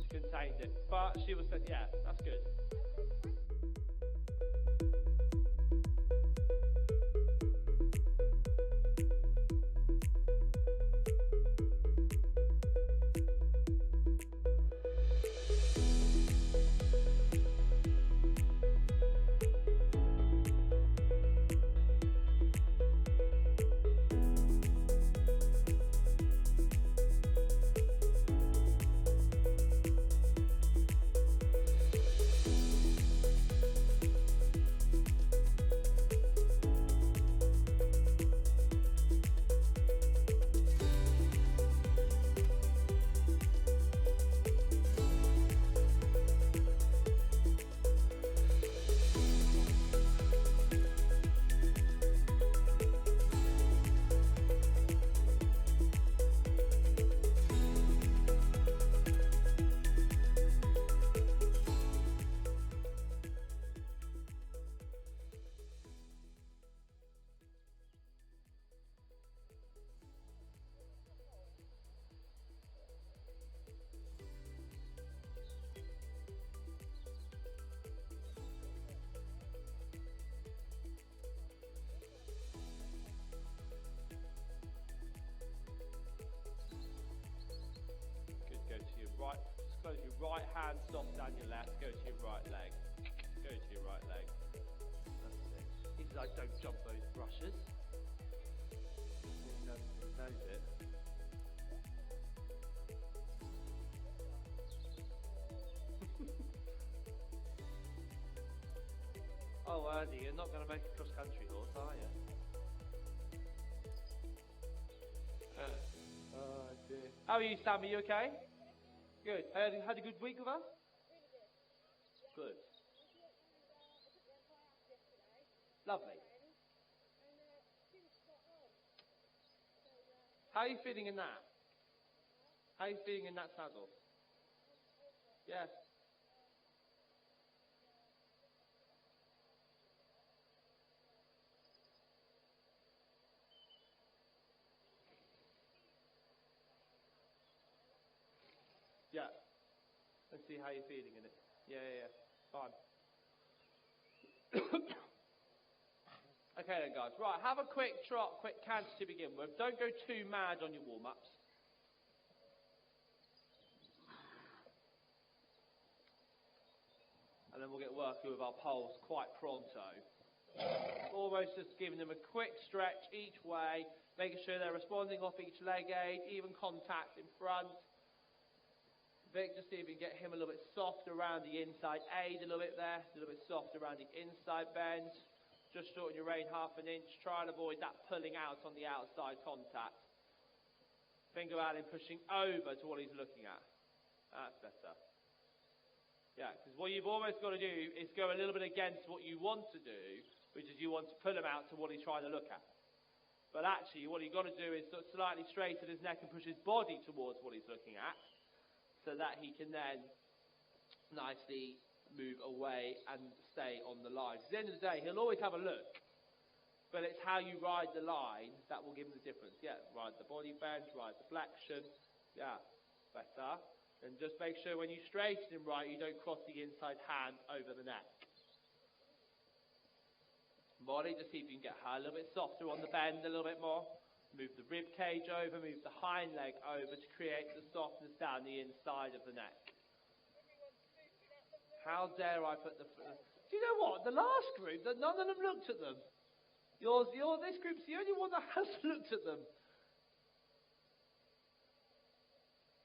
Contained it, but she was, yeah, that's good. Go to your right, just close your right hand, stop down your left, go to your right leg. Go to your right leg. That's it. He's like, don't jump those brushes. He knows it. Oh, Andy, you're not going to make a cross-country horse, are you? Oh dear. How are you, Sam? Are you okay? Good. Had a good week with us? Good. Lovely. How are you feeling in that? How are you feeling in that saddle? Yes. Yeah. Let's see how you're feeling in it. Yeah. Fine. Okay then, guys. Right, have a quick trot, quick canter to begin with. Don't go too mad on your warm-ups. And then we'll get working with our poles quite pronto. Almost just giving them a quick stretch each way, making sure they're responding off each leg aid, even contact in front. Vic, just see if you can get him a little bit soft around the inside aid, a little bit there, a little bit soft around the inside bend. Just shorten your rein half an inch, try and avoid that pulling out on the outside contact. Think about him pushing over to what he's looking at. That's better. Yeah, because what you've almost got to do is go a little bit against what you want to do, which is you want to pull him out to what he's trying to look at. But actually, what you've got to do is sort of slightly straighten his neck and push his body towards what he's looking at, so that he can then nicely move away and stay on the line. At the end of the day, he'll always have a look, but it's how you ride the line that will give him the difference. Yeah, ride the body bend, ride the flexion. Yeah, better. And just make sure when you straighten him right, you don't cross the inside hand over the neck. Body, just see if you can get her a little bit softer on the bend, a little bit more. Move the rib cage over, move the hind leg over to create the softness down the inside of the neck. How dare I put the... Do you know what? The last group, none of them looked at them. This group's the only one that has looked at them.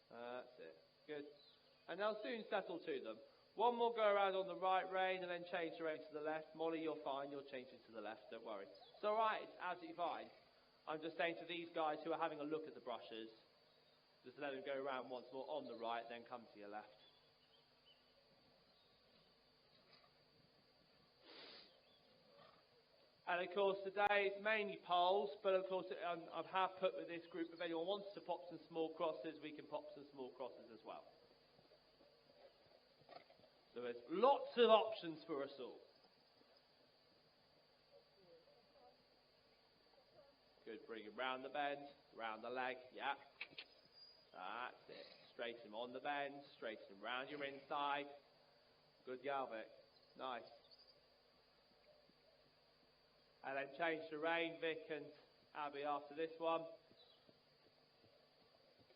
That's it. Good. And they'll soon settle to them. One more go around on the right rein and then change the rein to the left. Molly, you're fine. You'll change it to the left. Don't worry. It's all right. It's absolutely fine. I'm just saying to these guys who are having a look at the brushes, just let them go around once more on the right, then come to your left. And of course today it's mainly poles, but of course I have put with this group, if anyone wants to pop some small crosses, we can pop some small crosses as well. So there's lots of options for us all. Good, bring him round the bend, round the leg, yeah. That's it. Straighten him on the bend, straighten him round your inside. Good, Galvic. Nice. And then change the rein, Vic and Abby, after this one.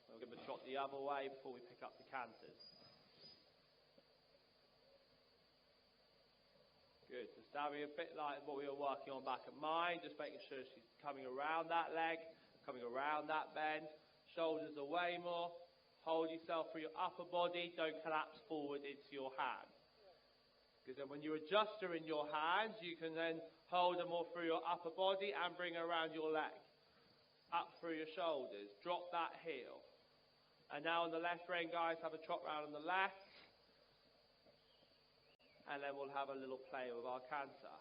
We'll give them a trot the other way before we pick up the canters. Good. Just Abby, a bit like what we were working on back at mine, just making sure she's coming around that leg, coming around that bend, shoulders away more. Hold yourself through your upper body, don't collapse forward into your hand. Because then when you adjust her in your hands, you can then hold her more through your upper body and bring her around your leg. Up through your shoulders. Drop that heel. And now on the left rein, guys, have a trot round on the left. And then we'll have a little play with our canter.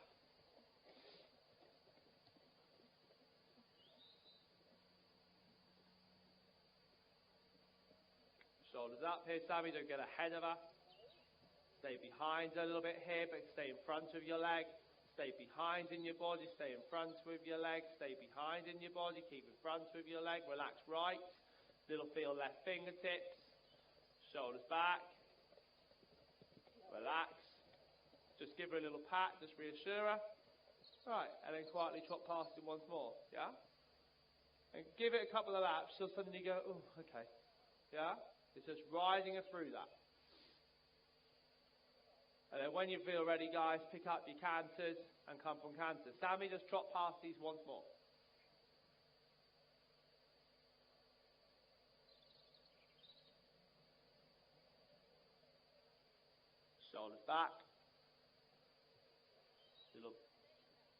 Shoulders up here, Sammy, don't get ahead of her. Stay behind a little bit here, but stay in front of your leg. Stay behind in your body, stay in front with your leg. Stay behind in your body, keep in front with your leg. Relax right. Little feel left fingertips. Shoulders back. Relax. Just give her a little pat, just reassure her. Right, and then quietly trot past it once more, yeah? And give it a couple of laps, she'll suddenly go, oh, okay, yeah? It's just riding her through that. And then when you feel ready, guys, pick up your canters and come from canters. Sammy, just trot past these once more. Shoulders back.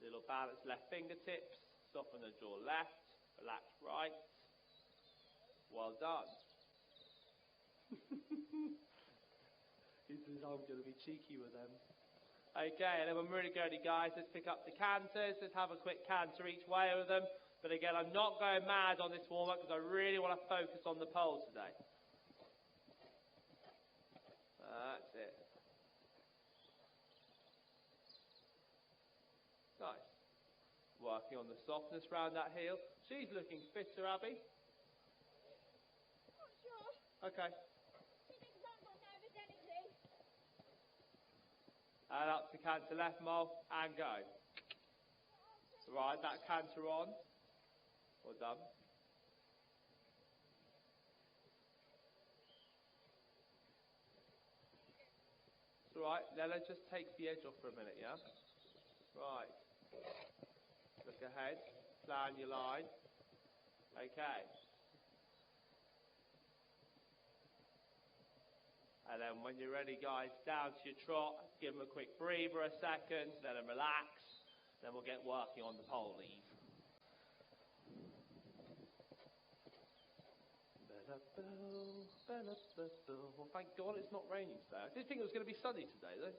Little balance left fingertips. Soften the jaw left. Relax right. Well done. He says, I'm going to be cheeky with them. Okay, and then when we're really ready, guys, let's pick up the canters. Let's have a quick canter each way with them. But again, I'm not going mad on this warm-up because I really want to focus on the pole today. That's it. Nice. Working on the softness around that heel. She's looking fitter, Abby. Not sure. Okay. She thinks I'm not nervous anything. And up to canter left, Mo, and go. Right, that canter on. Well done. It's alright, Nella just takes the edge off for a minute, yeah? Right. Look ahead. Plan your line. Okay. And then when you're ready, guys, down to your trot. Give them a quick breather a second. Let them relax. Then we'll get working on the pole lead. Well, thank God it's not raining today. I did think it was going to be sunny today, though.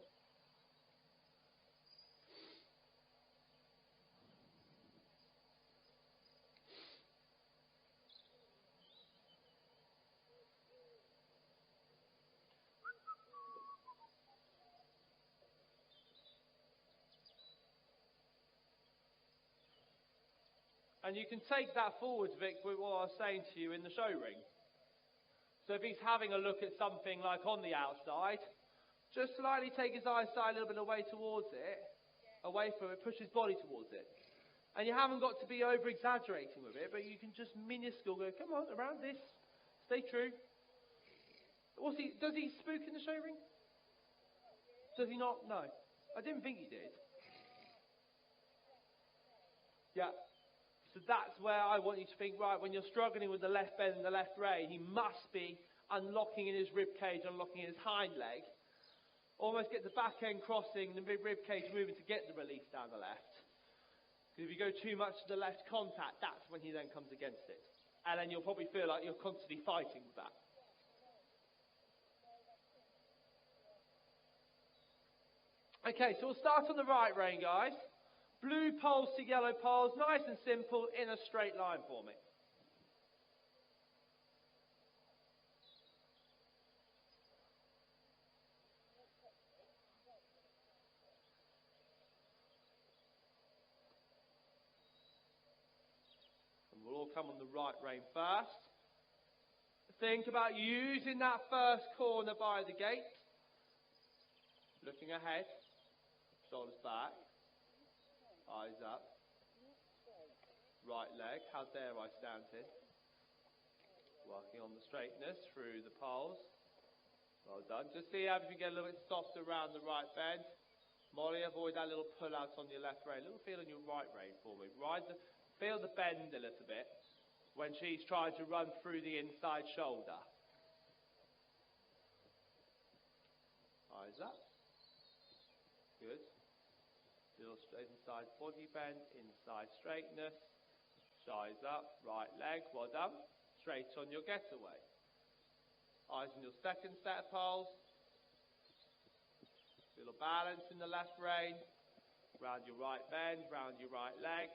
And you can take that forward, Vic, with what I was saying to you in the show ring. So if he's having a look at something like on the outside, just slightly take his eyesight a little bit away towards it, away from it, push his body towards it. And you haven't got to be over-exaggerating with it, but you can just minuscule go, come on, around this, stay true. Does he spook in the show ring? Does he not? No. I didn't think he did. Yeah. So that's where I want you to think, right, when you're struggling with the left bend and the left rein, he must be unlocking in his rib cage, unlocking in his hind leg. Almost get the back end crossing, the rib cage moving to get the release down the left. Because if you go too much to the left contact, that's when he then comes against it. And then you'll probably feel like you're constantly fighting with that. Okay, so we'll start on the right rein, guys. Blue poles to yellow poles, nice and simple, in a straight line for me. And we'll all come on the right rein first. Think about using that first corner by the gate. Looking ahead, shoulders back, eyes up. Right leg, how dare I stand here? Working on the straightness through the poles. Well done. Just see how you can get a little bit soft around the right bend. Molly, avoid that little pull out on your left rein. A little feel on your right rein for me. Feel the bend a little bit when she's trying to run through the inside shoulder. Eyes up. Good. Little straight inside body bend, inside straightness. Eyes up, right leg, well done. Straight on your getaway. Eyes on your second set of poles. Little balance in the left rein. Round your right bend, round your right leg.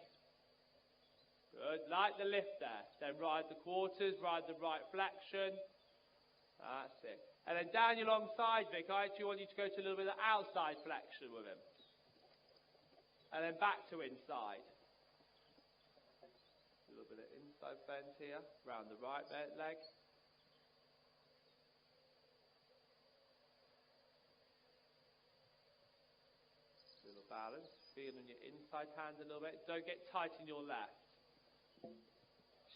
Good. Like the lift there. Then ride the quarters, ride the right flexion. That's it. And then down your long side, Vic, I actually want you to go to a little bit of outside flexion with him. And then back to inside. A little bit of inside bend here, round the right leg. Little balance, feel on your inside hand a little bit. Don't get tight in your left.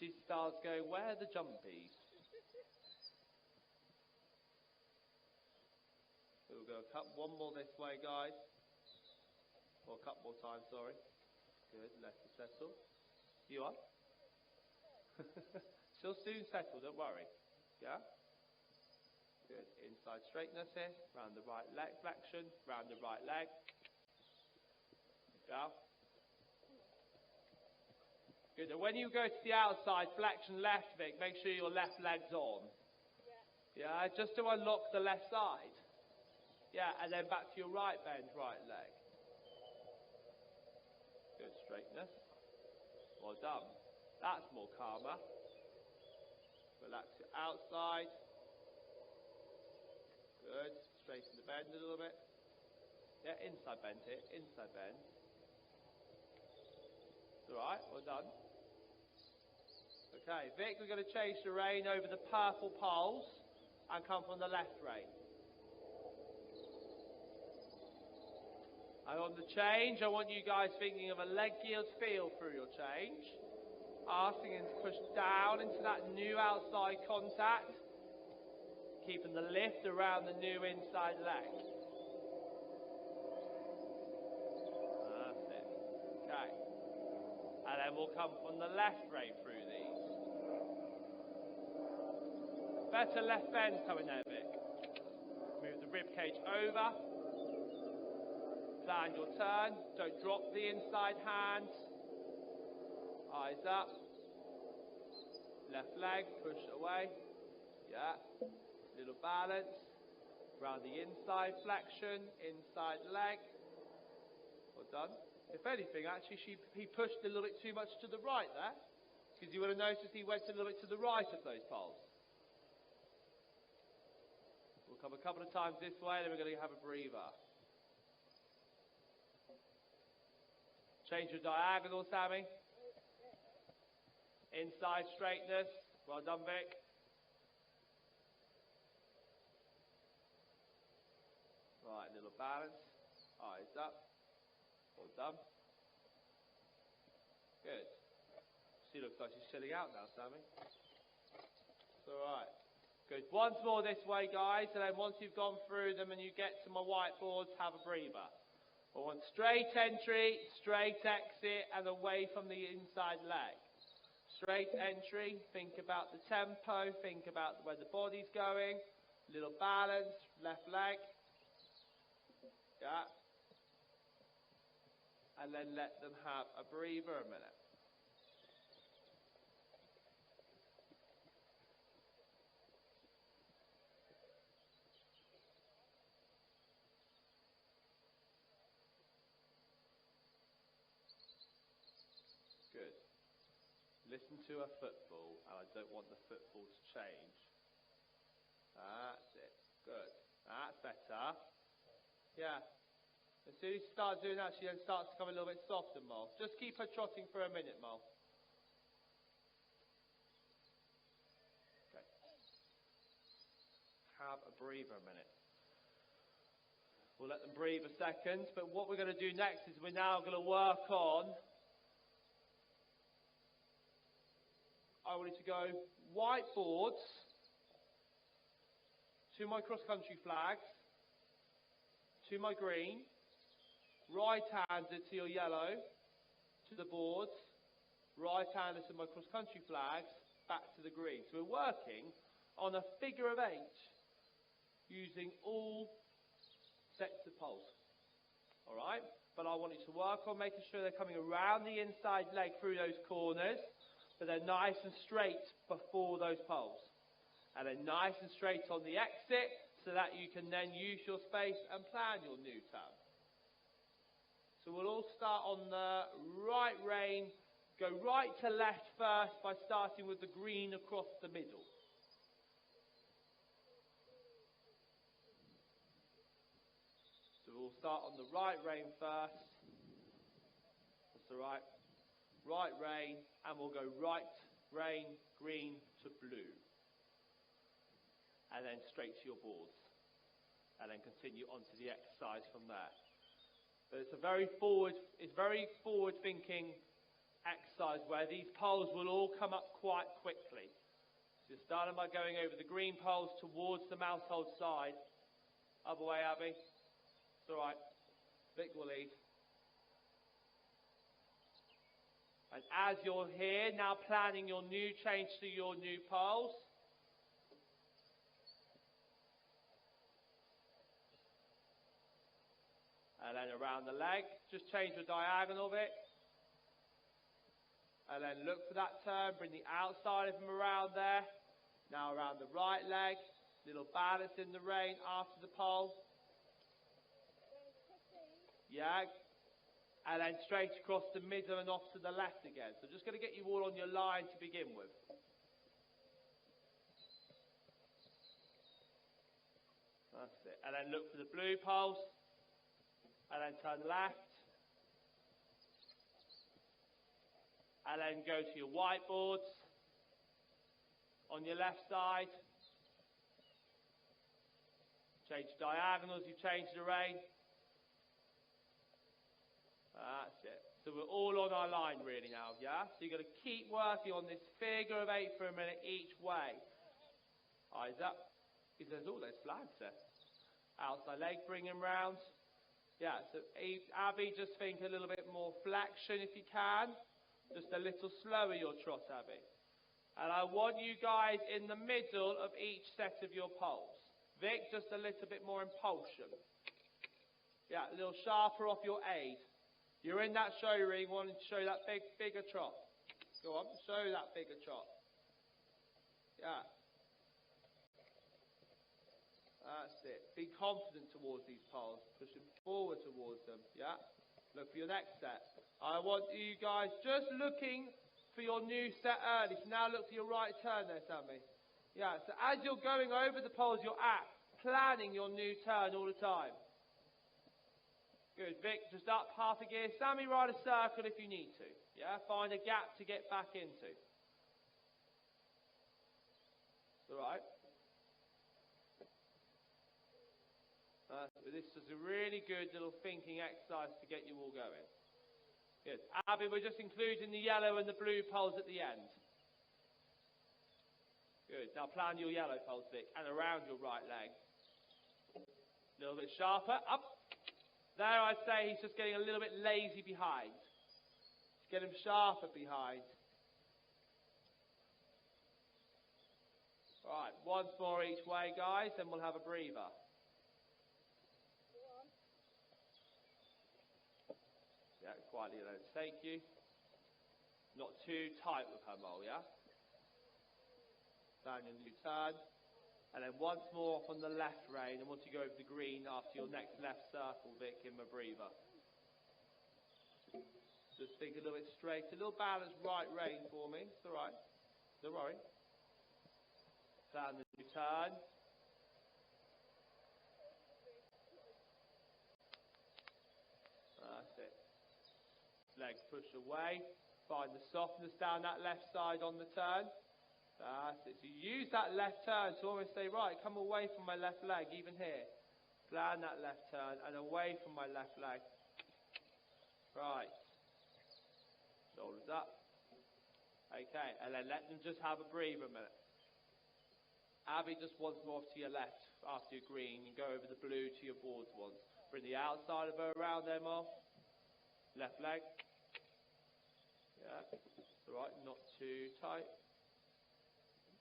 She starts going, where are the jumpies? We'll go one more this way, guys. Or a couple more times, sorry. Good, let it settle. You are? She'll soon settle, don't worry. Yeah? Good. Inside straightness here. Round the right leg flexion. Round the right leg. Yeah? Good. And when you go to the outside flexion left, Vic, make sure your left leg's on. Yeah? Just to unlock the left side. Yeah, and then back to your right bend, right leg. Good. Straightness. Well done. That's more calmer. Relax your outside. Good. Straighten the bend a little bit. Yeah, inside bend here. Inside bend. It's alright. Well done. Okay, Vic, we're going to change the rein over the purple poles and come from the left rein. And on the change, I want you guys thinking of a leg yield feel through your change. Asking him to push down into that new outside contact. Keeping the lift around the new inside leg. That's it. Okay. And then we'll come from the left rein through these. Better left bend coming there, Vic. Move the rib cage over. Plan your turn. Don't drop the inside hand. Eyes up. Left leg, push away. Yeah. Little balance. Round the inside flexion, inside leg. Well done. If anything, actually, he pushed a little bit too much to the right there. Because you would have noticed he went a little bit to the right of those poles. We'll come a couple of times this way, then we're going to have a breather. Change your diagonal, Sammy. Inside straightness. Well done, Vic. Right, little balance. Eyes up. Well done. Good. She looks like she's chilling out now, Sammy. It's alright. Good. Once more this way, guys, and then once you've gone through them and you get to my whiteboards, have a breather. I want straight entry, straight exit, and away from the inside leg. Straight entry, think about the tempo, think about where the body's going. Little balance, left leg. Yeah. And then let them have a breather a minute. Good. Listen to a football, and I don't want the football to change. That's it. Good. That's better. Yeah. As soon as you start doing that, she then starts to become a little bit softer, Mo. Just keep her trotting for a minute, Mo. Okay. Have a breather a minute. We'll let them breathe a second, but what we're going to do next is we're now going to work on, I want you to go whiteboards to my cross-country flags, to my green, right-handed to your yellow, to the boards, right-handed to my cross-country flags, back to the green. So we're working on a figure of 8 using all sets of poles. All right? But I want you to work on making sure they're coming around the inside leg through those corners, but they're nice and straight before those poles. And they're nice and straight on the exit so that you can then use your space and plan your new turn. So we'll all start on the right rein, go right to left first by starting with the green across the middle. So we'll start on the right rein first. That's the right rein, and we'll go right rein, green to blue. And then straight to your boards. And then continue on to the exercise from there. But it's a very forward-thinking exercise where these poles will all come up quite quickly. So you're starting by going over the green poles towards the mouse hold side. Other way, Abby. It's all right. Vic will lead. And as you're here, now planning your new change to your new poles. And then around the leg, just change the diagonal of it. And then look for that turn, bring the outside of them around there. Now around the right leg, little balance in the rein after the pole. Yeah. And then straight across the middle and off to the left again. So just going to get you all on your line to begin with. That's it. And then look for the blue poles. And then turn left. And then go to your whiteboards. On your left side. Change diagonals, you change the rein. That's it. So we're all on our line really now, yeah? So you've got to keep working on this figure of 8 for a minute each way. Eyes up. Because there's all those flags there. Outside leg, bring him round. Yeah, so Abby, just think a little bit more flexion if you can. Just a little slower your trot, Abby. And I want you guys in the middle of each set of your poles. Vic, just a little bit more impulsion. Yeah, a little sharper off your aid. You're in that show ring wanting to show that bigger trot. Go on, show that bigger trot. Yeah. That's it. Be confident towards these poles. Push them forward towards them. Yeah. Look for your next set. I want you guys just looking for your new set early. So now look for your right turn there, Sammy. Yeah. So as you're going over the poles, you're planning your new turn all the time. Good. Vic, just up half a gear. Sammy, ride a circle if you need to. Yeah. Find a gap to get back into. All right. This is a really good little thinking exercise to get you all going. Good. Abby, we're just including the yellow and the blue poles at the end. Good. Now plan your yellow poles, Vic, and around your right leg. A little bit sharper. Up. There I'd say he's just getting a little bit lazy behind. Let's get him sharper behind. All right. Once more each way, guys, then we'll have a breather. Yeah, quietly let it take you. Not too tight with her mole, yeah? Down your new turn. And then once more off on the left rein, and once you go over the green after your next left circle, Vic, give him a breather. Just think a little bit straight, a little balanced right rein for me. It's alright. Don't worry. Down the new turn. That's it. Legs push away. Find the softness down that left side on the turn. That's it. So you use that left turn to almost say, right, come away from my left leg, even here. Plan that left turn and away from my left leg. Right. Shoulders up. Okay, and then let them just have a breather a minute. Abby just once more to your left after your green. You go over the blue to your boards once. Bring the outside of her around there, Mo. Left leg. Yeah, it's alright, not too tight.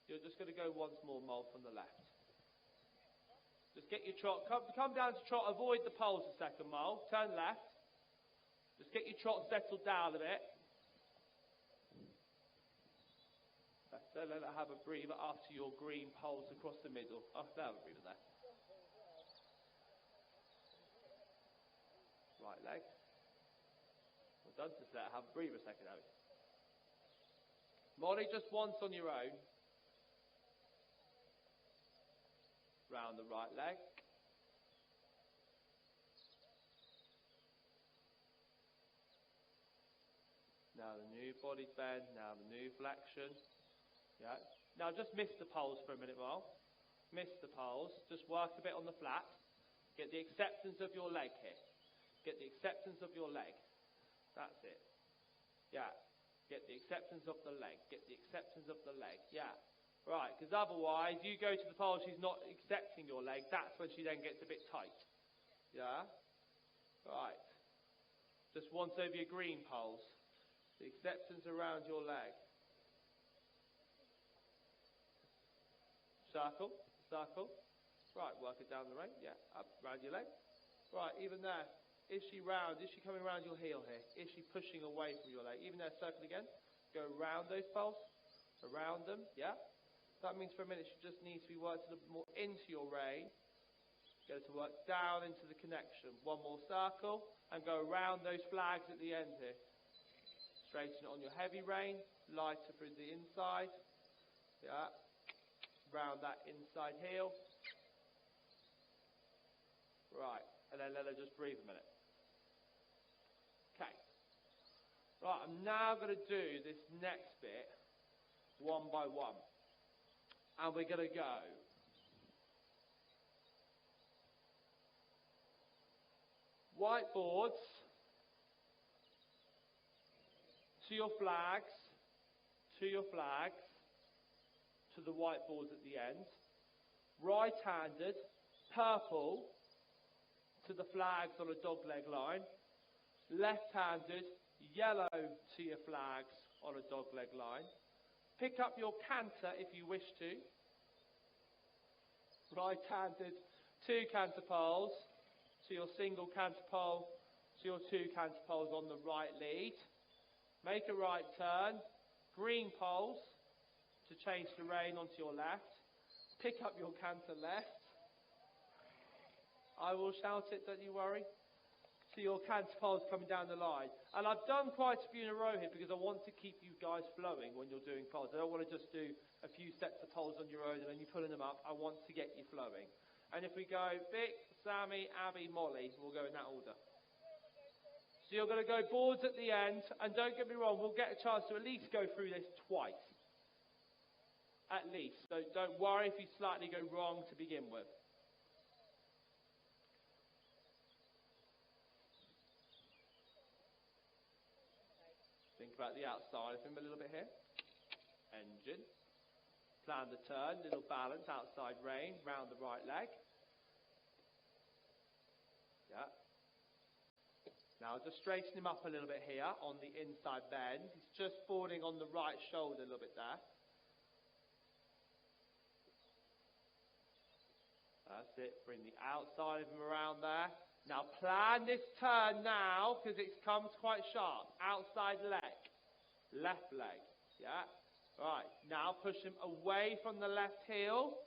You're just going to go once more, Mo, from the left. Just get your trot. Come down to trot. Avoid the poles a second, Mo. Turn left. Just get your trot settled down a bit. Let her have a breather after your green poles across the middle. Oh, have a breather there. Right leg. Well done. Just let her have a breather a second, Abby. Molly, just once on your own. Round the right leg. Now the new body bend. Now the new flexion. Yeah. Now just miss the poles for a minute, Mo. Miss the poles. Just work a bit on the flat. Get the acceptance of your leg here. Get the acceptance of your leg. That's it. Yeah. Get the acceptance of the leg. Get the acceptance of the leg. Yeah. Right, because otherwise you go to the pole, she's not accepting your leg. That's when she then gets a bit tight. Yeah. Right. Just once over your green poles. The acceptance around your leg. Circle. Circle. Right, work it down the right. Yeah. Up, round your leg. Right, even there. Is she round? Is she coming around your heel here? Is she pushing away from your leg? Even there, circle again. Go around those poles. Around them. Yeah. That means for a minute she just needs to be worked a little more into your rein. Get her to work down into the connection. One more circle and go around those flags at the end here. Straighten it on your heavy rein. Lighter through the inside. Yeah. Round that inside heel. Right. And then let her just breathe a minute. Okay. Right, I'm now going to do this next bit one by one. And we're going to go whiteboards to your flags, to the whiteboards at the end. Right-handed, purple to the flags on a dog leg line. Left-handed, yellow to your flags on a dog leg line. Pick up your canter if you wish to. Right-handed, 2 canter poles to your single canter pole, to your 2 canter poles on the right lead. Make a right turn. Green poles to change the rein onto your left. Pick up your canter left. I will shout it, don't you worry. To your canter poles coming down the line. And I've done quite a few in a row here because I want to keep you guys flowing when you're doing poles. I don't want to just do a few sets of poles on your own and then you're pulling them up. I want to get you flowing. And if we go Vic, Sammy, Abby, Molly, we'll go in that order. So you're going to go boards at the end. And don't get me wrong, we'll get a chance to at least go through this twice. At least. So don't worry if you slightly go wrong to begin with. Think about the outside of him a little bit here. Engine. Plan the turn, little balance, outside rein, round the right leg. Yeah. Now just straighten him up a little bit here on the inside bend. He's just falling on the right shoulder a little bit there. That's it. Bring the outside of him around there. Now plan this turn now, because it comes quite sharp. Outside leg, left leg, yeah? Right, now push him away from the left heel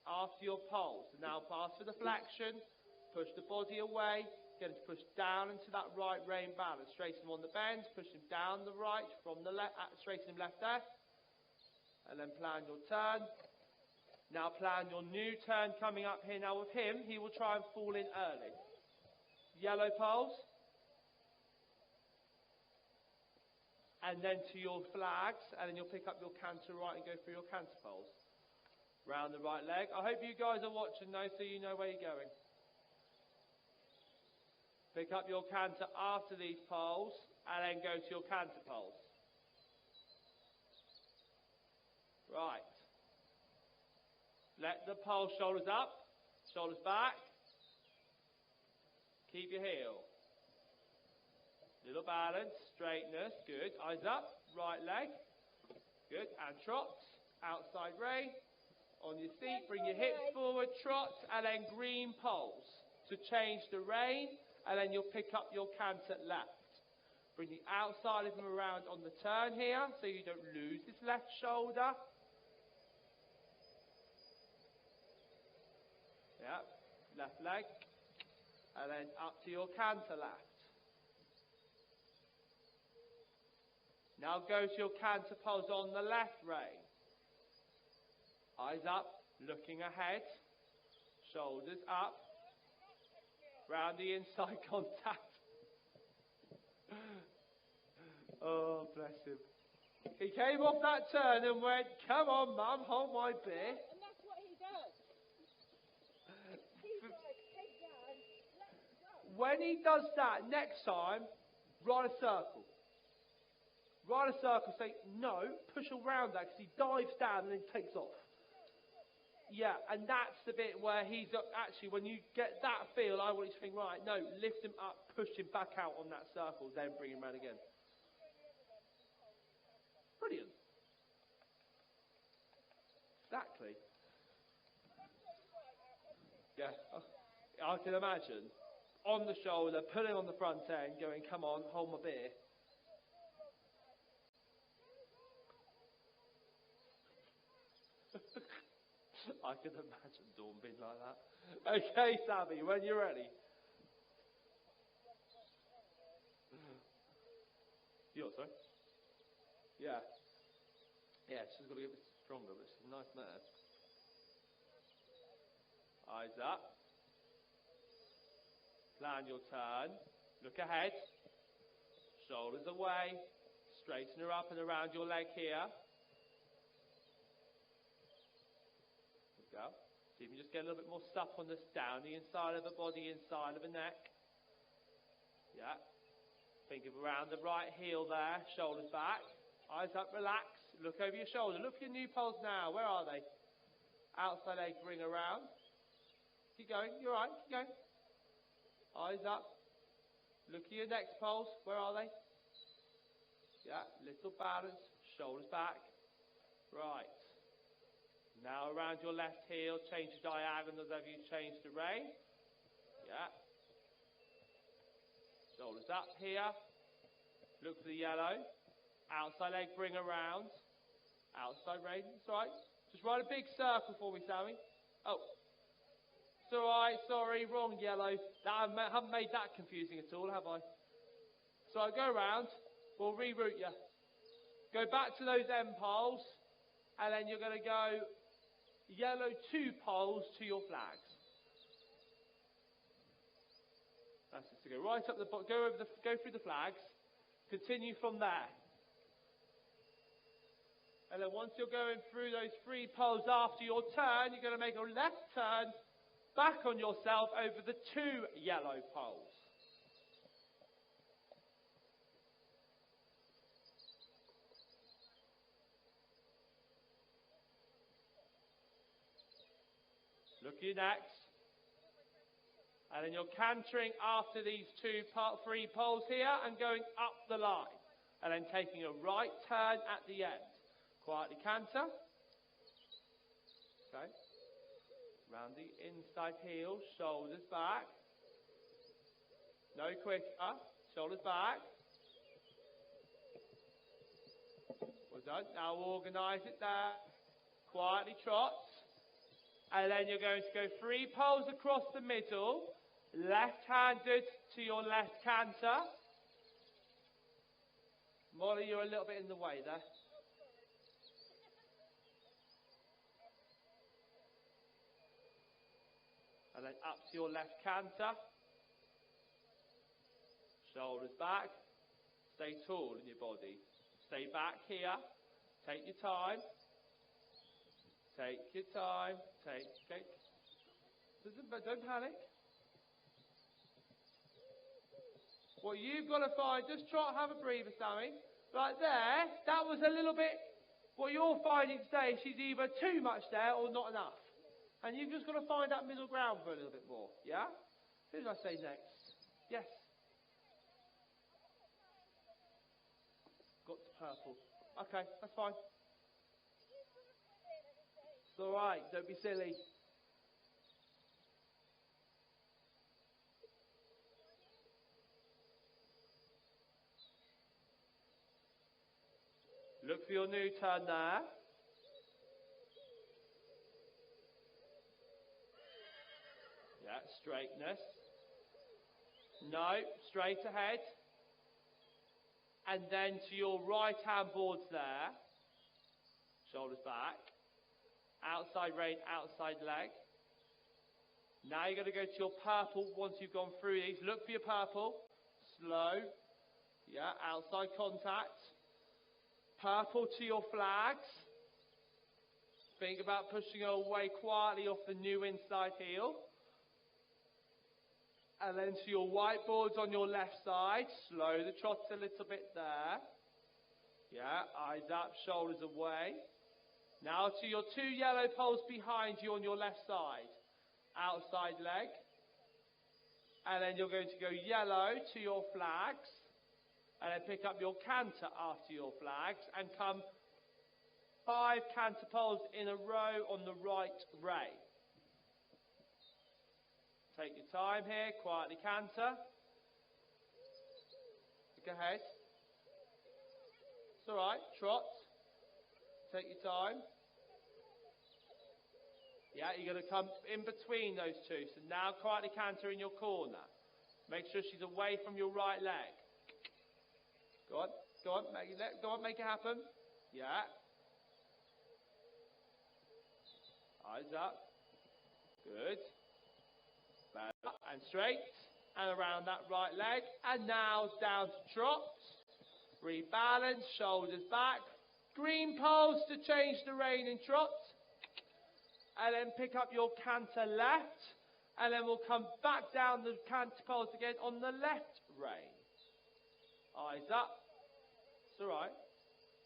after your pulse. Now pass for the flexion, push the body away, get him to push down into that right rein balance. Straighten him on the bend, push him down the right from the left, straighten him left there. And then plan your turn. Now plan your new turn coming up here. Now with him, he will try and fall in early. Yellow pulse. And then to your flags, and then you'll pick up your canter right and go through your canter pulse. Round the right leg. I hope you guys are watching though, so you know where you're going. Pick up your canter after these poles, and then go to your canter pulse. Right. Let the pulse, shoulders up, shoulders back. Keep your heel. Little balance, straightness, good. Eyes up, right leg, good. And trots, outside rein, on your feet, bring your hips forward, trots, and then green pulse to change the rein, and then you'll pick up your canter left. Bring the outside of him around on the turn here, so you don't lose this left shoulder. Yeah, left leg, and then up to your canter left. Now go to your canter pulse on the left rein. Eyes up, looking ahead. Shoulders up. Round the inside contact. Oh, bless him. He came off that turn and went, come on, Mum, hold my beer. And that's what he does. He's like, head down, let's go. When he does that, next time, ride a circle. Ride a circle, say, no, push around that, because he dives down and then takes off. Yeah, and that's the bit where he's actually, when you get that feel, I want you to think, right, no, lift him up, push him back out on that circle, then bring him round again. Brilliant. Exactly. Yeah, I can imagine. On the shoulder, pulling on the front end, going, come on, hold my beer. I can imagine Dawn being like that. Okay, Sammy, when you're ready. Yours, sorry? Yeah. Yeah, she's got to get a bit stronger, but she's a nice mare. Eyes up. Plan your turn. Look ahead. Shoulders away. Straighten her up and around your leg here. Go. So you can just get a little bit more suppleness down the inside of the body, inside of the neck. Yeah. Think of around the right heel there, shoulders back. Eyes up, relax. Look over your shoulder. Look for your new poles now. Where are they? Outside leg, bring around. Keep going. You're right. Keep going. Eyes up. Look at your next poles. Where are they? Yeah. Little balance. Shoulders back. Right. Now around your left heel, change the diagonals as you change the rein. Yeah. Shoulders up here. Look for the yellow. Outside leg, bring around. Outside rein. It's all right. Just ride a big circle for me, Sammy. Oh. It's all right. Sorry, wrong yellow. I haven't made that confusing at all, have I? So I go around. We'll reroute you. Go back to those end poles. And then you're going to go yellow 2 poles to your flags. That's it. So go right up the go through the flags. Continue from there. And then once you're going through those 3 poles after your turn, you're going to make a left turn back on yourself over the 2 yellow poles. Look at your next. And then you're cantering after these 3 poles here and going up the line. And then taking a right turn at the end. Quietly canter. Okay. Round the inside heel, shoulders back. No quicker. Shoulders back. Well done. Now organise it there. Quietly trot. And then you're going to go 3 poles across the middle. Left-handed to your left canter. Molly, you're a little bit in the way there. And then up to your left canter. Shoulders back. Stay tall in your body. Stay back here. Take your time. Take your time. Don't panic. What you've got to find, just try, have a breather, Sammy. Right there, that was a little bit, what you're finding today, she's either too much there or not enough. And you've just got to find that middle ground for a little bit more, yeah? Who did I say next? Yes. Got to purple. Okay, that's fine. It's alright, don't be silly. Look for your new turn there. Yeah, straightness. No, straight ahead. And then to your right hand boards there. Shoulders back. Outside rein, outside leg. Now you're going to go to your purple once you've gone through these. Look for your purple. Slow. Yeah, outside contact. Purple to your flags. Think about pushing away quietly off the new inside heel. And then to your whiteboards on your left side. Slow the trot a little bit there. Yeah, eyes up, shoulders away. Now to your 2 yellow poles behind you on your left side. Outside leg. And then you're going to go yellow to your flags. And then pick up your canter after your flags and come 5 canter poles in a row on the right rein. Take your time here, quietly canter. Go ahead. It's alright, trot. Take your time. Yeah, you're going to come in between those two. So now quietly canter in your corner. Make sure she's away from your right leg. Go on, make it happen. Yeah. Eyes up. Good. Back up and straight. And around that right leg. And now down to trot. Rebalance, shoulders back. Green poles to change the rein in trot. And then pick up your canter left. And then we'll come back down the canter poles again on the left rein. Eyes up. It's alright.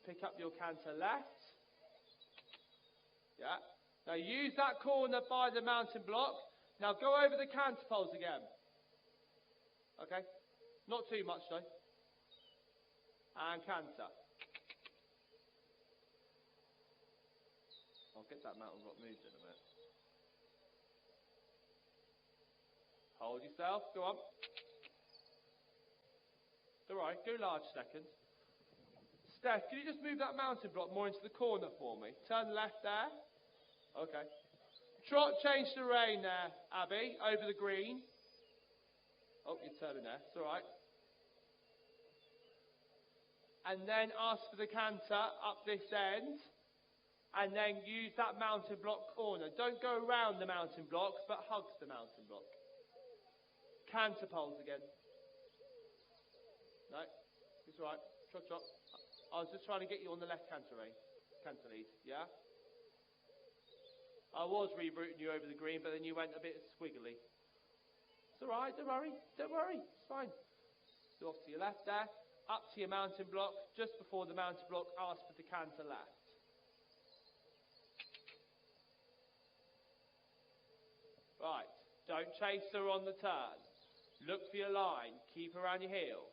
Pick up your canter left. Yeah. Now use that corner by the mountain block. Now go over the canter poles again. Okay. Not too much though. And canter. I'll get that mountain block moved in a minute. Hold yourself. Go on. Alright, go large second. Steph, can you just move that mountain block more into the corner for me? Turn left there. Okay. Trot, change the rein there, Abby, over the green. Oh, you're turning there. It's alright. And then ask for the canter up this end. And then use that mountain block corner. Don't go around the mountain block, but hug the mountain block. Canter poles again. No, it's all right. Trot, trot. I was just trying to get you on the left canter lead, yeah? I was rerouting you over the green, but then you went a bit squiggly. It's all right, don't worry, it's fine. So off to your left there, up to your mountain block. Just before the mountain block, ask for the canter left. Right, don't chase her on the turn. Look for your line, keep her around your heel.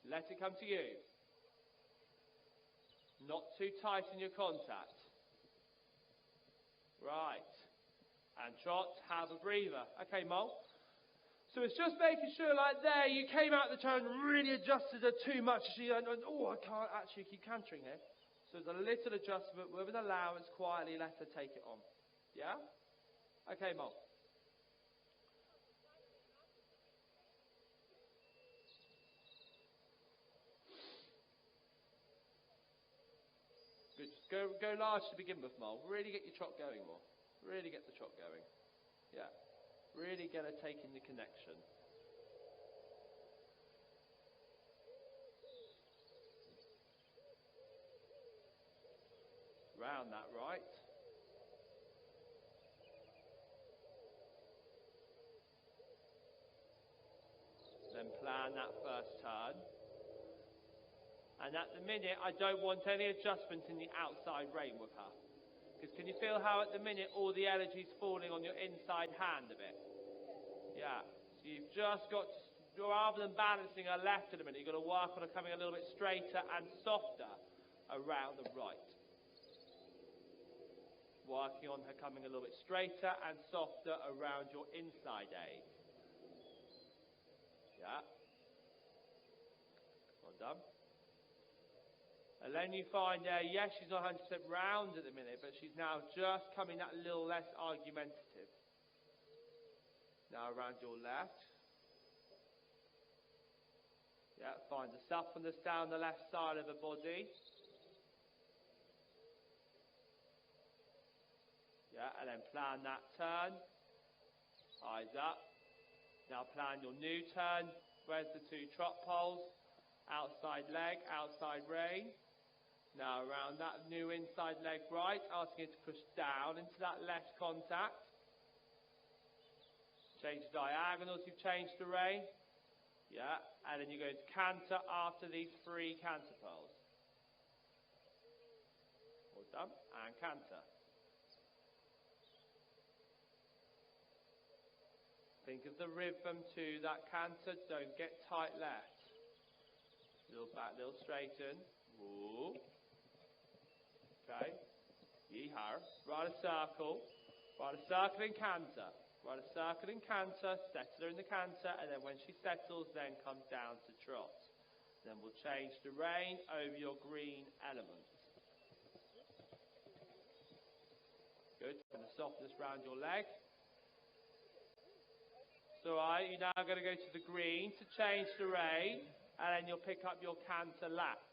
Let it come to you. Not too tight in your contact. Right. And trot, have a breather. Okay, Mole. So So it's just making sure, like there, you came out the turn, really adjusted her too much. She went, oh, I can't actually keep cantering here. So there's a little adjustment with an allowance, quietly let her take it on. Yeah? Okay, Mom. Good. Go large to begin with, Mole. Really get your trot going more. Really get the trot going. Yeah. Really get her taking the connection. Round that right. Then plan that first turn. And at the minute, I don't want any adjustment in the outside rein with her. Because can you feel how at the minute all the energy's falling on your inside hand a bit? Yeah. So you've just got to, rather than balancing her left in a minute, you've got to work on her coming a little bit straighter and softer around the right. Working on her coming a little bit straighter and softer around your inside aid. Yeah. Well done. And then you find there, yes, she's not 100% round at the minute, but she's now just coming that little less argumentative. Now around your left. Yeah, find the suppleness down the left side of the body. Yeah, and then plan that turn. Eyes up. Now plan your new turn. Where's the two trot poles? Outside leg, outside rein. Now around that new inside leg right, asking it to push down into that left contact. Change diagonals, you've changed the rein. Yeah, and then you're going to canter after these three canter poles. All done, and canter. Think of the rhythm to that canter, don't get tight left. Little back, little straighten. Woo. Okay. Yee-har. Right a circle. Right a circle in canter. Right a circle in canter. Settle her in the canter. And then when she settles, then come down to trot. Then we'll change the rein over your green element. Good. And the softness round your leg. So alright, you're now going to go to the green to change the rein. And then you'll pick up your canter left.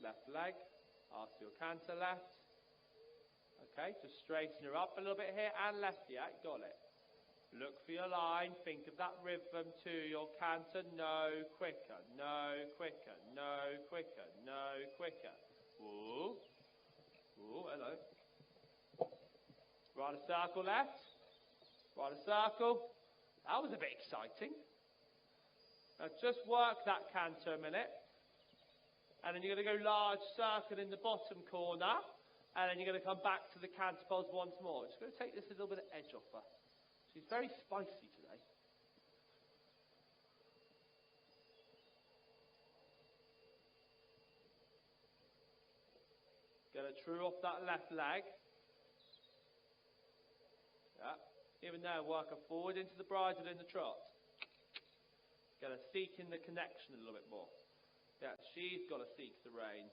Left leg, after your canter left. Okay, just straighten her up a little bit here, and left, yeah, got it. Look for your line, think of that rhythm to your canter, no quicker, no quicker, no quicker, no quicker. Woo, woo, hello. Right a circle left, right a circle. That was a bit exciting. Now just work that canter a minute. And then you're going to go large circle in the bottom corner. And then you're going to come back to the canter poles once more. Just going to take this a little bit of edge off her. She's very spicy today. Get her true off that left leg. Yeah. Even there, work her forward into the bridle in the trot. Get her seeking the connection a little bit more. Yeah, she's got to seek the rein.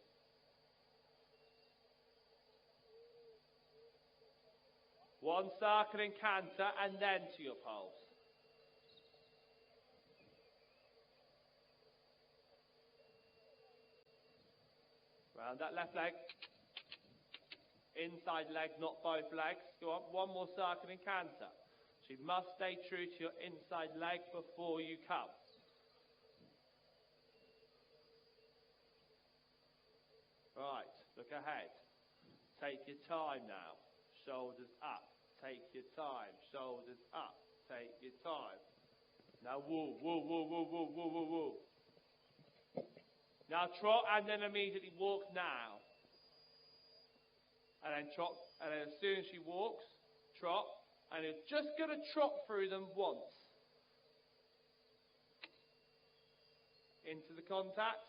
One circle in canter and then to your poles. Round that left leg. Inside leg, not both legs. Go on, one more circle in canter. She must stay true to your inside leg before you come. Right, look ahead. Take your time now. Shoulders up. Take your time. Shoulders up. Take your time. Now woo, woo, woo, woo, woo, woo, woo, woo. Now trot and then immediately walk now. And then trot, and then as soon as she walks, trot, and you're just going to trot through them once. Into the contact.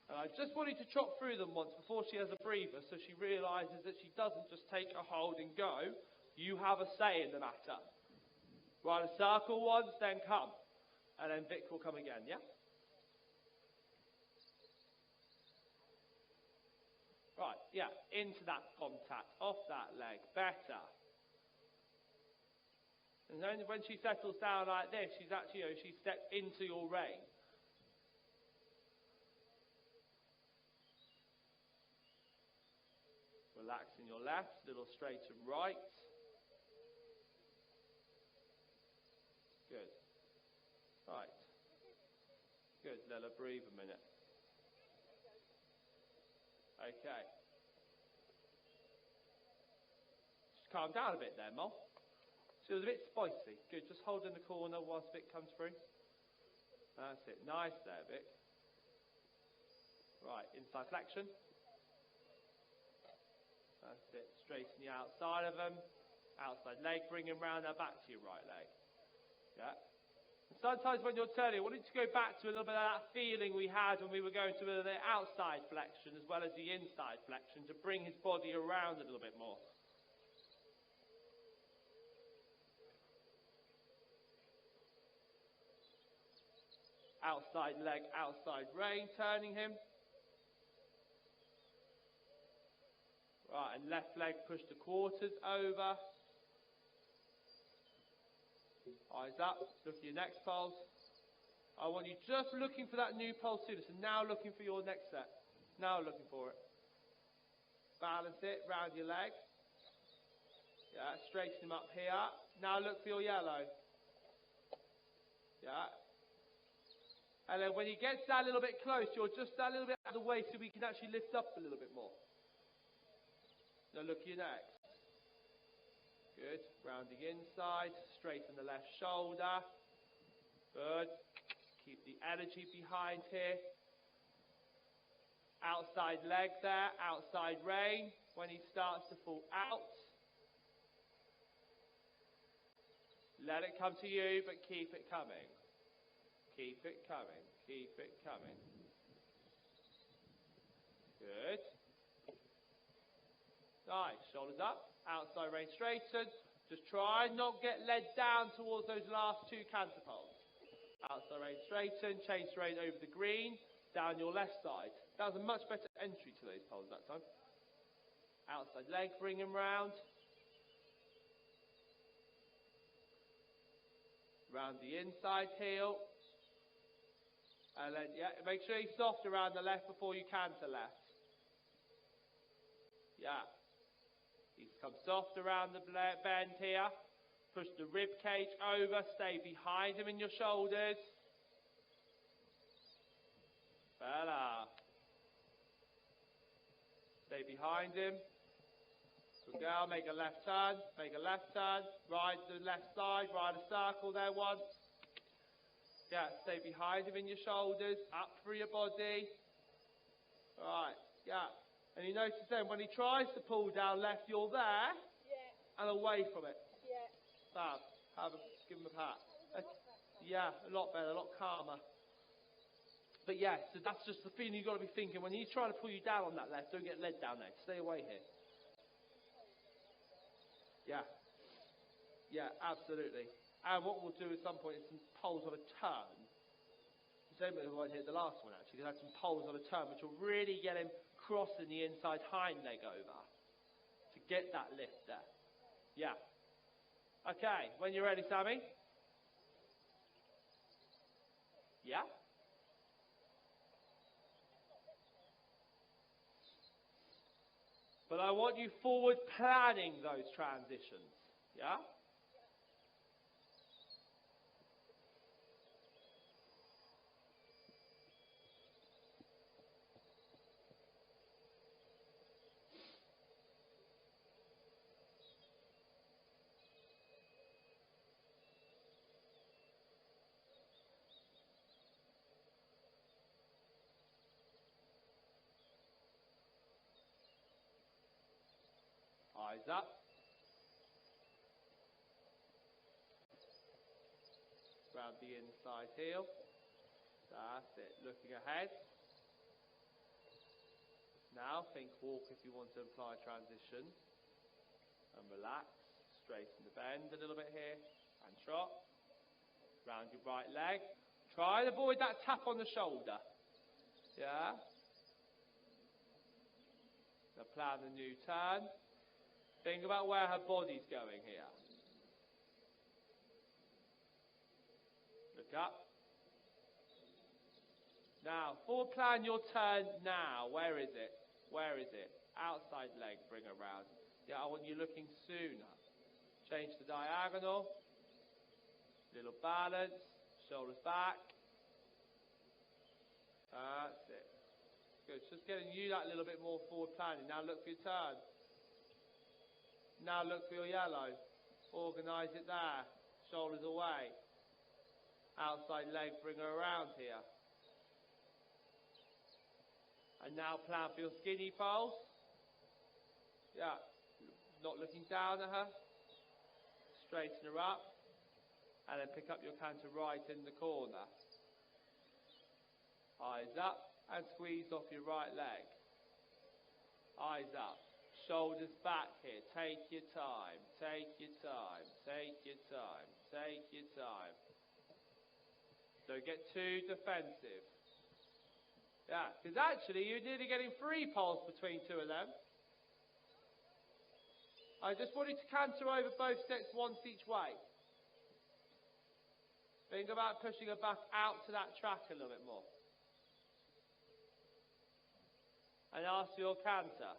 And I just wanted to chop through them once before she has a breather, so she realises that she doesn't just take a hold and go. You have a say in the matter. Ride a circle once, then come. And then Vic will come again, yeah? Right, yeah, into that contact, off that leg, better. And then when she settles down like this, she's actually, she's stepped into your rein. Relaxing your left, a little straight and right. Good. Right. Good. Let her breathe a minute. Okay. Just calm down a bit there, Mol. She was a bit spicy. Good. Just hold in the corner whilst Vic comes through. That's it. Nice there, Vic. Right. Inside flexion. That's it. Straighten the outside of them. Outside leg, bringing round her back to your right leg. Yeah. And sometimes when you're turning, I want you to go back to a little bit of that feeling we had when we were going to the outside flexion as well as the inside flexion to bring his body around a little bit more. Outside leg, outside rein, turning him. Right, and left leg, push the quarters over. Eyes up, look at your next pulse. I want you just looking for that new pulse sooner. So now looking for your next set. Now looking for it. Balance it, round your leg. Yeah, straighten him up here. Now look for your yellow. Yeah. And then when he gets that little bit close, you're just that little bit out of the way so we can actually lift up a little bit more. Now look at your next. Good. Rounding inside. Straighten the left shoulder. Good. Keep the energy behind here. Outside leg there. Outside rein. When he starts to fall out. Let it come to you, but keep it coming. Keep it coming. Keep it coming. Good. Nice. Shoulders up. Outside rein straightened. Just try not get led down towards those last two canter poles. Outside rein straightened. Change rein over the green. Down your left side. That was a much better entry to those poles that time. Outside leg, bring him round. Round the inside heel. And then, yeah, make sure he's soft around the left before you canter left. Yeah. He's come soft around the bend here. Push the rib cage over. Stay behind him in your shoulders. Bella. Stay behind him. Good girl. Make a left turn. Make a left turn. Ride the left side. Ride a circle there once. Yeah, stay behind him in your shoulders. Up through your body. Right. Yeah. And you notice then, when he tries to pull down left, you're there. Yeah. And away from it. Yeah. Fab. Give him a pat. Yeah, a lot better, a lot calmer. But yeah, so that's just the feeling you've got to be thinking. When he's trying to pull you down on that left, don't get led down there. Stay away here. Yeah. Yeah, absolutely. And what we'll do at some point is some poles on a turn. Same as the one here, the last one actually. We'll have some poles on a turn, which will really get him crossing the inside hind leg over to get that lift there. Yeah. Okay, when you're ready, Sammy. Yeah. But I want you forward planning those transitions. Yeah? Eyes up. Round the inside heel. That's it. Looking ahead. Now think walk if you want to apply transition. And relax. Straighten the bend a little bit here. And trot. Round your right leg. Try and avoid that tap on the shoulder. Yeah? Now plan the new turn. Think about where her body's going here. Look up. Now, forward plan your turn now. Where is it? Where is it? Outside leg, bring her round. Yeah, I want you looking sooner. Change the diagonal. Little balance. Shoulders back. That's it. Good. Just getting you that little bit more forward planning. Now look for your turn. Now look for your yellow. Organise it there. Shoulders away. Outside leg, bring her around here. And now plan for your skinny pulse. Yeah. Not looking down at her. Straighten her up. And then pick up your canter right in the corner. Eyes up and squeeze off your right leg. Eyes up. Shoulders back here. Take your time. Take your time. Take your time. Take your time. Don't get too defensive. Yeah, because actually you're nearly getting free pulse between two of them. I just want you to canter over both sets once each way. Think about pushing her back out to that track a little bit more. And ask your canter.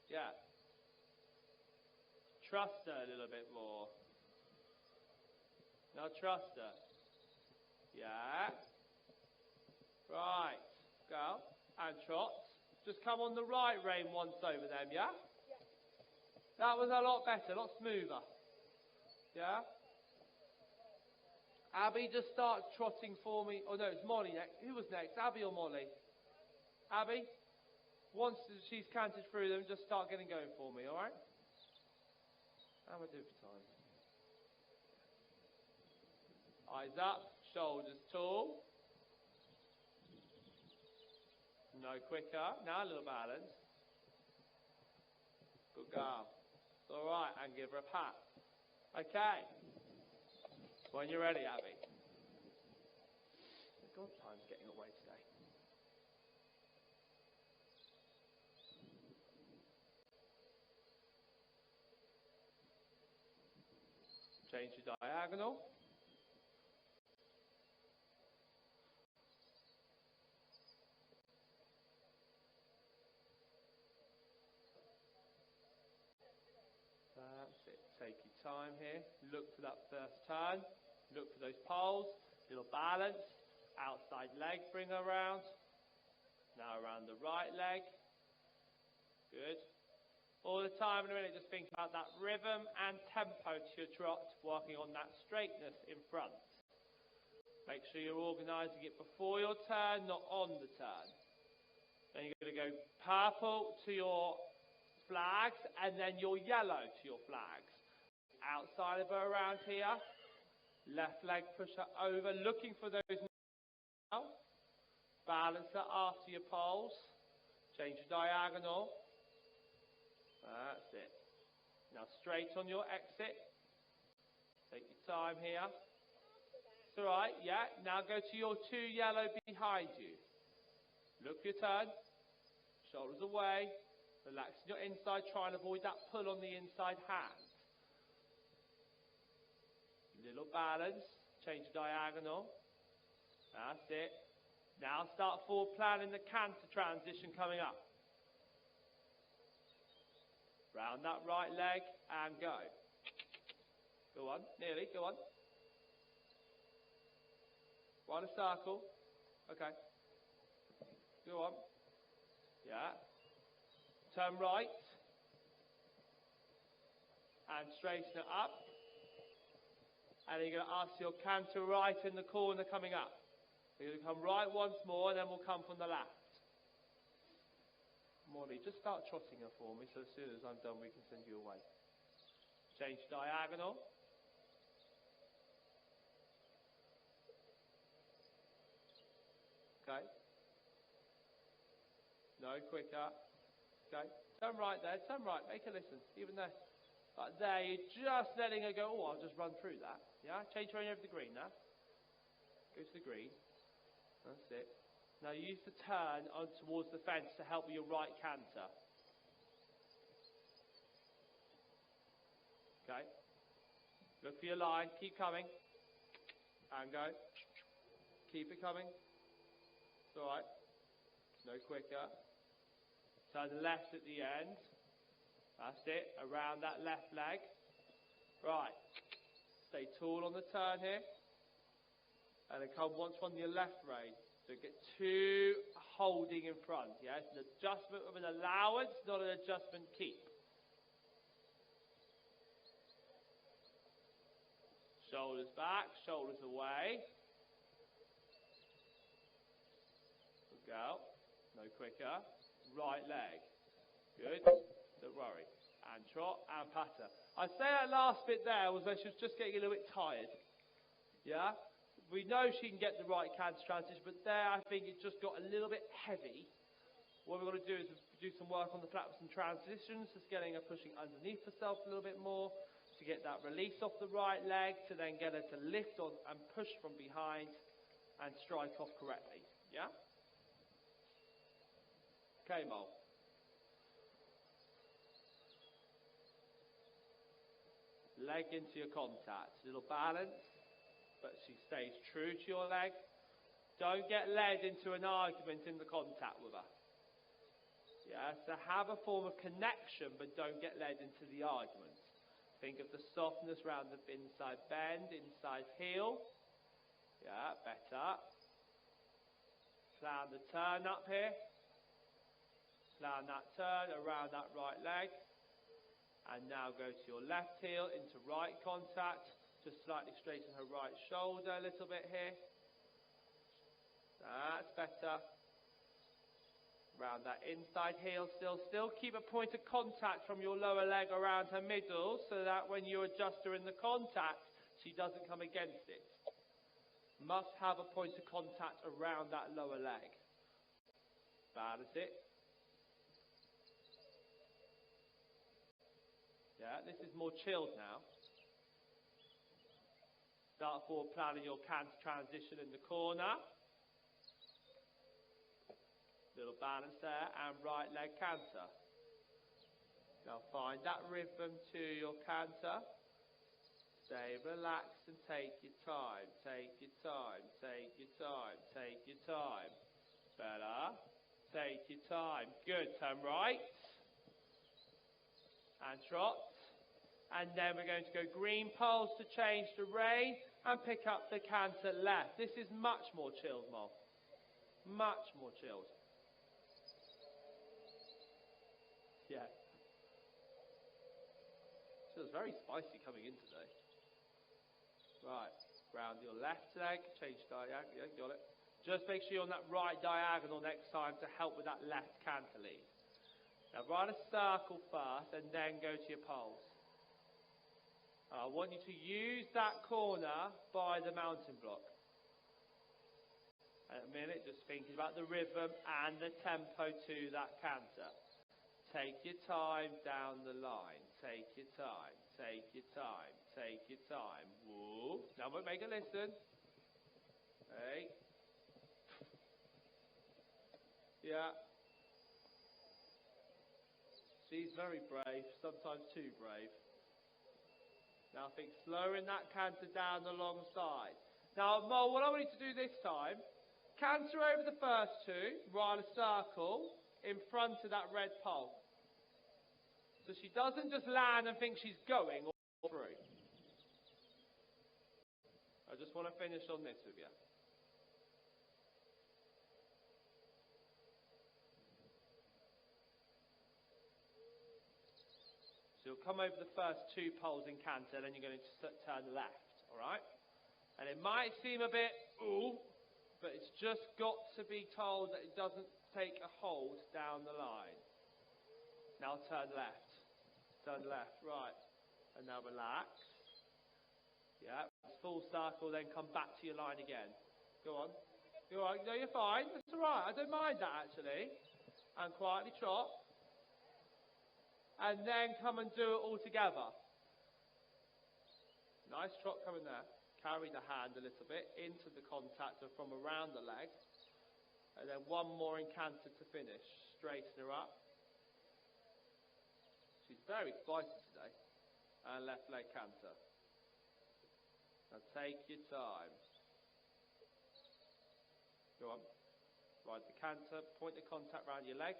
Yeah. Trust her a little bit more. Now trust her. Yeah. Right. Go. And trot. Just come on the right rein once over them, yeah? That was a lot better, a lot smoother. Yeah? Abby, just start trotting for me. Oh no, it's Molly next. Who was next? Abby or Molly? Abby? Once she's canted through them, just start getting going for me, alright? How am I doing for time? Eyes up, shoulders tall. No quicker. Now a little balance. Good girl. It's alright, and give her a pat. Okay. When you're ready, Abby. God, time's getting away today. Change your diagonal. That's it. Take your time here. Look for that first turn. Look for those poles. Little balance. Outside leg, bring her around. Now around the right leg. Good. All the time in a minute, just think about that rhythm and tempo to your trot, working on that straightness in front. Make sure you're organising it before your turn, not on the turn. Then you're going to go purple to your flags, and then your yellow to your flags. Outside of her around here. Left leg, push her over, looking for those now. Balance her after your poles. Change your diagonal. That's it. Now straight on your exit. Take your time here. It's alright, yeah. Now go to your two yellow behind you. Look for your turn. Shoulders away. Relaxing your inside. Try and avoid that pull on the inside hand. Little balance. Change your diagonal. That's it. Now start forward planning the canter transition coming up. Round that right leg and go. Go on, nearly, go on. Run a circle. Okay. Go on. Yeah. Turn right. And straighten it up. And you're going to ask your canter right in the corner coming up. You're going to come right once more, and then we'll come from the left. Molly, just start trotting her for me, so as soon as I'm done, we can send you away. Change diagonal. Okay. No, quicker. Okay. Turn right there. Turn right. Make her listen. Even there. Right there, you're just letting her go. Oh, I'll just run through that. Yeah? Change her over the green now. Go to the green. That's it. Now use the turn on towards the fence to help with your right canter. Okay. Look for your line. Keep coming. And go. Keep it coming. It's alright. No quicker. Turn left at the end. That's it. Around that left leg. Right. Stay tall on the turn here. And then come once on your left rein. So get two holding in front. Yeah, it's an adjustment of an allowance, not an adjustment keep. Shoulders back, shoulders away. Good go. No quicker. Right leg. Good. Don't worry. And trot and patter. I'd say that last bit there was when she was just getting a little bit tired. Yeah? We know she can get the right canter transition, but there I think it just got a little bit heavy. What we're going to do is do some work on the flaps and transitions, just getting her pushing underneath herself a little bit more, to get that release off the right leg, to then get her to lift on and push from behind and strike off correctly. Yeah? Okay, Mole. Leg into your contact. Little balance, but she stays true to your leg. Don't get led into an argument in the contact with her. Yeah, so have a form of connection, but don't get led into the argument. Think of the softness around the inside bend, inside heel. Yeah, better. Plan the turn up here. Plan that turn around that right leg. And now go to your left heel into right contact. Just slightly straighten her right shoulder a little bit here. That's better. Round that inside heel still. Still keep a point of contact from your lower leg around her middle so that when you adjust her in the contact, she doesn't come against it. Must have a point of contact around that lower leg. Balance it. Yeah, this is more chilled now. Start forward planning your canter transition in the corner. Little balance there, and right leg canter. Now find that rhythm to your canter. Stay relaxed and take your time. Take your time. Take your time. Take your time. Better. Take your time. Good. Turn right. And trot. And then we're going to go green poles to change the rein and pick up the canter left. This is much more chilled, Mol. Much more chilled. Yeah. Feels very spicy coming in today. Right. Round your left leg. Change diagonal. Yeah, got it. Just make sure you're on that right diagonal next time to help with that left canter lead. Now run a circle first and then go to your poles. I want you to use that corner by the mountain block. And a minute, just thinking about the rhythm and the tempo to that canter. Take your time down the line. Take your time. Take your time. Take your time. Whoop. Now we'll make her listen. Hey. Yeah. She's very brave, sometimes too brave. Now think slowing that canter down the long side. Now, Mole, what I want you to do this time, canter over the first two, run a circle in front of that red pole. So she doesn't just land and think she's going all through. I just want to finish on this with you. So you'll come over the first two poles in canter, then you're going to turn left, all right? And it might seem a bit, ooh, but it's just got to be told that it doesn't take a hold down the line. Now turn left. Turn left, right. And now relax. Yeah, full circle, then come back to your line again. Go on. You're all right. No, you're fine. That's all right. I don't mind that, actually. And quietly trot. And then come and do it all together. Nice trot coming there. Carry the hand a little bit into the contact from around the leg. And then one more incanter to finish. Straighten her up. She's very excited today. And left leg canter. Now take your time. Go on. Ride the canter. Point the contact round your leg.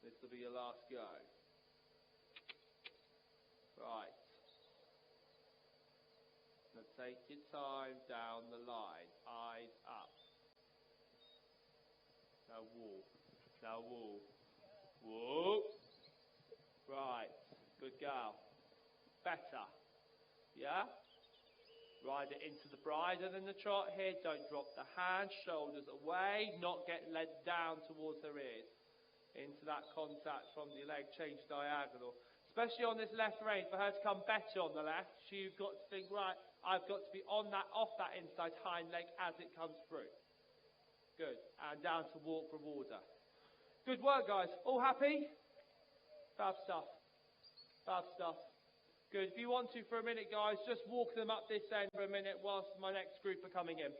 This will be your last go. Right. Now take your time down the line. Eyes up. Now walk. Now walk. Walk. Right. Good girl. Better. Yeah? Ride it into the bridle and the trot here. Don't drop the hand. Shoulders away. Not get led down towards her ears. Into that contact from the leg. Change diagonal. Especially on this left rein. For her to come better on the left, you've got to think, right, I've got to be on that, off that inside hind leg as it comes through. Good. And down to walk rewarder. Good work, guys. All happy? Fab stuff. Fab stuff. Good. If you want to for a minute, guys, just walk them up this end for a minute whilst my next group are coming in.